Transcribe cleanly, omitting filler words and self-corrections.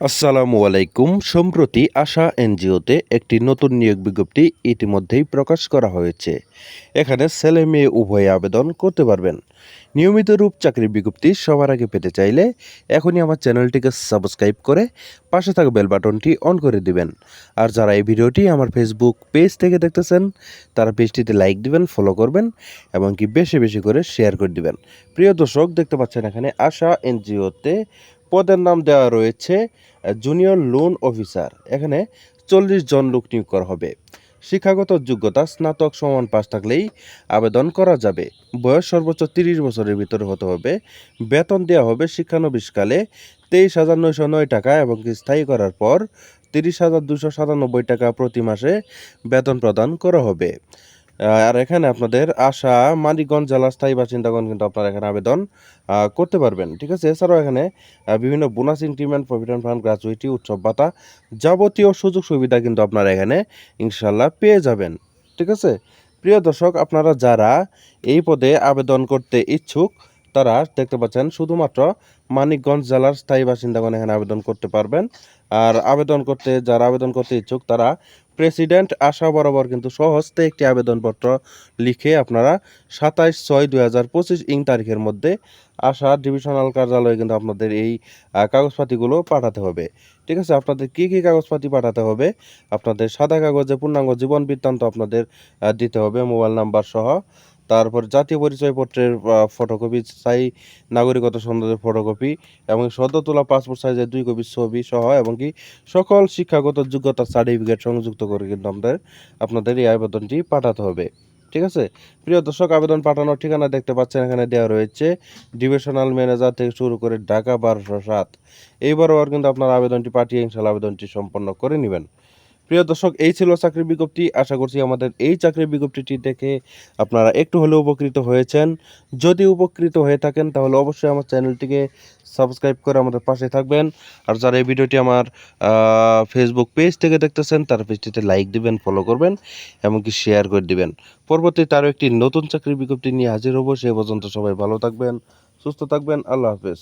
আসসালামু আলাইকুম। সম্প্রতি আশা এনজিওতে একটি নতুন নিয়োগ বিজ্ঞপ্তি ইতিমধ্যেই প্রকাশ করা হয়েছে। এখানে ছেলে মেয়ে উভয়ে আবেদন করতে পারবেন। নিয়মিত রূপ চাকরির বিজ্ঞপ্তি সবার আগে পেতে চাইলে এখনই আমার চ্যানেলটিকে সাবস্ক্রাইব করে পাশে থাকা বেল বাটনটি অন করে দিবেন। আর যারা এই ভিডিওটি আমার ফেসবুক পেজ থেকে দেখতেছেন তারা পেজটিতে লাইক দিবেন, ফলো করবেন এবং কি বেশি বেশি করে শেয়ার করে দিবেন। প্রিয় দর্শক, দেখতে পাচ্ছেন এখানে আশা এনজিওতে পদের নাম দেওয়া রয়েছে জুনিয়র লোন অফিসার। এখানে 40 জন লোক নিয়োগ করা হবে। শিক্ষাগত যোগ্যতা স্নাতক সমান পাস থাকলেই আবেদন করা যাবে। বয়স সর্বোচ্চ 30 বছরের ভিতরে হতে হবে। বেতন দেওয়া হবে শিক্ষানবিশকালে 23,909 টাকা এবং স্থায়ী করার পর 30,297 টাকা প্রতি মাসে বেতন প্রদান করা হবে। আর এখানে আপনাদের আশা মানিকগঞ্জ জেলার স্থায়ী বাসিন্দাগণ কিন্তু আপনারা এখানে আবেদন করতে পারবেন। ঠিক আছে, এছাড়াও এখানে বিভিন্ন bonus, increment, provident fund, gratuity, উৎসব ভাতা, যাবতীয় সুযোগ সুবিধা কিন্তু আপনারা এখানে ইনশাল্লাহ পেয়ে যাবেন। ঠিক আছে, প্রিয় দর্শক, আপনারা যারা এই পদে আবেদন করতে ইচ্ছুক তারা দেখতে পাচ্ছেন শুধুমাত্র মানিকগঞ্জ জেলার স্থায়ী বাসিন্দাগণ এখানে আবেদন করতে পারবেন। আর যারা আবেদন করতে ইচ্ছুক তারা প্রেসিডেন্ট আশা বরাবর কিন্তু সহজতে একটি আবেদনপত্র লিখে আপনারা 27/6/2025 তারিখের মধ্যে আশা ডিভিশনাল কার্যালয়ে কিন্তু আপনাদের এই কাগজপাতিগুলো পাঠাতে হবে। ঠিক আছে, আপনাদের কী কী কাগজপাতি পাঠাতে হবে? আপনাদের সাদা কাগজে পূর্ণাঙ্গ জীবন বৃত্তান্ত আপনাদের দিতে হবে, মোবাইল নাম্বার সহ। তারপর জাতীয় পরিচয়পত্রের ফটোকপি, স্থায়ী নাগরিকত্ব সনদের ফটোকপি এবং সদ্য তোলা পাসপোর্ট সাইজের 2 কপি ছবি সহ এবং কি সকল শিক্ষাগত যোগ্যতার সার্টিফিকেট সংযুক্ত করে কিন্তু আপনাদের এই আবেদনটি পাঠাতে হবে। ঠিক আছে, প্রিয় দর্শক, আবেদন পাঠানোর ঠিকানা দেখতে পাচ্ছেন এখানে দেওয়া রয়েছে। ডিভিশনাল ম্যানেজার থেকে শুরু করে ঢাকা 1207। এইবারও কিন্তু আপনার আবেদনটি পাঠিয়ে ইনশাল্লাহ আবেদনটি সম্পন্ন করে নেবেন। প্রিয় দর্শক, এই ছিল চাকরির বিজ্ঞপ্তি। আশা করছি আমাদের এই চাকরির বিজ্ঞপ্তিটি দেখে আপনারা একটু হলেও উপকৃত হয়েছেন। যদি উপকৃত হয়ে থাকেন তাহলে অবশ্যই আমার চ্যানেলটিকে সাবস্ক্রাইব করে আমাদের পাশে থাকবেন। আর যারা এই ভিডিওটি আমার ফেসবুক পেজ থেকে দেখতেছেন তারা পেজটিতে লাইক দিবেন, ফলো করবেন এমনকি শেয়ার করে দিবেন। পরবর্তীতে আরও একটি নতুন চাকরির বিজ্ঞপ্তি নিয়ে হাজির হব। সে পর্যন্ত সবাই ভালো থাকবেন, সুস্থ থাকবেন। আল্লাহ হাফেজ।